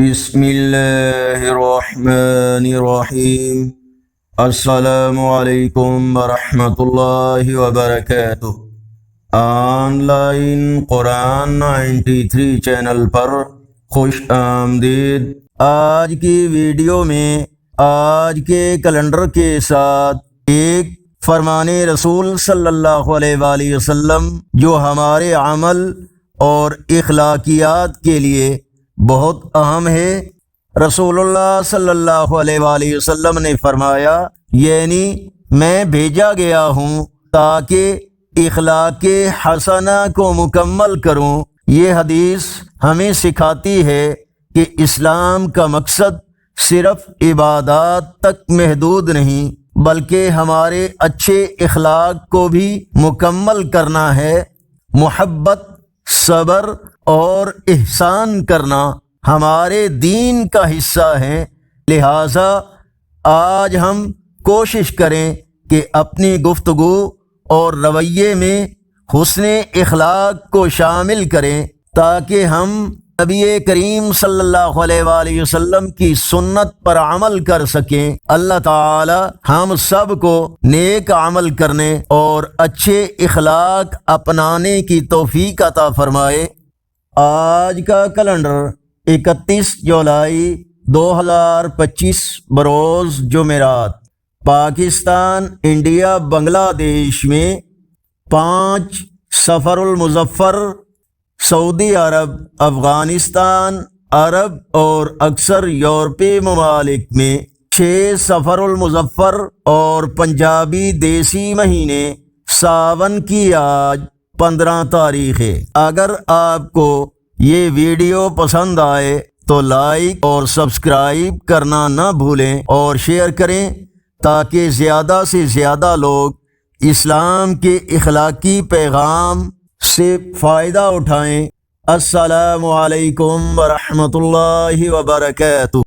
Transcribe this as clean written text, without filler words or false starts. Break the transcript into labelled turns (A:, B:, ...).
A: بسم اللہ الرحمن الرحیم۔ السلام علیکم ورحمۃ اللہ وبرکاتہ۔ آن لائن قرآن 93 چینل پر خوش آمدید۔ آج کی ویڈیو میں آج کے کیلنڈر کے ساتھ ایک فرمان رسول صلی اللہ علیہ وآلہ وسلم جو ہمارے عمل اور اخلاقیات کے لیے بہت اہم ہے۔ رسول اللہ صلی اللہ علیہ وآلہ وسلم نے فرمایا، یعنی میں بھیجا گیا ہوں تاکہ اخلاق حسنہ کو مکمل کروں۔ یہ حدیث ہمیں سکھاتی ہے کہ اسلام کا مقصد صرف عبادات تک محدود نہیں بلکہ ہمارے اچھے اخلاق کو بھی مکمل کرنا ہے۔ محبت، صبر اور احسان کرنا ہمارے دین کا حصہ ہے، لہٰذا آج ہم کوشش کریں کہ اپنی گفتگو اور رویے میں حسن اخلاق کو شامل کریں تاکہ ہم نبی کریم صلی اللہ علیہ وآلہ وسلم کی سنت پر عمل کر سکیں۔ اللہ تعالی ہم سب کو نیک عمل کرنے اور اچھے اخلاق اپنانے کی توفیق عطا فرمائے۔ آج کا کیلنڈر 31 جولائی 2025 بروز جمعرات، پاکستان، انڈیا، بنگلہ دیش میں 5 صفر المظفر، سعودی عرب، افغانستان، عرب اور اکثر یورپی ممالک میں 6 صفر المظفر اور پنجابی دیسی مہینے ساون کی آج 15 تاریخ ہے۔ اگر آپ کو یہ ویڈیو پسند آئے تو لائک اور سبسکرائب کرنا نہ بھولیں اور شیئر کریں تاکہ زیادہ سے زیادہ لوگ اسلام کے اخلاقی پیغام سے فائدہ اٹھائیں۔ السلام علیکم ورحمۃ اللہ وبرکاتہ۔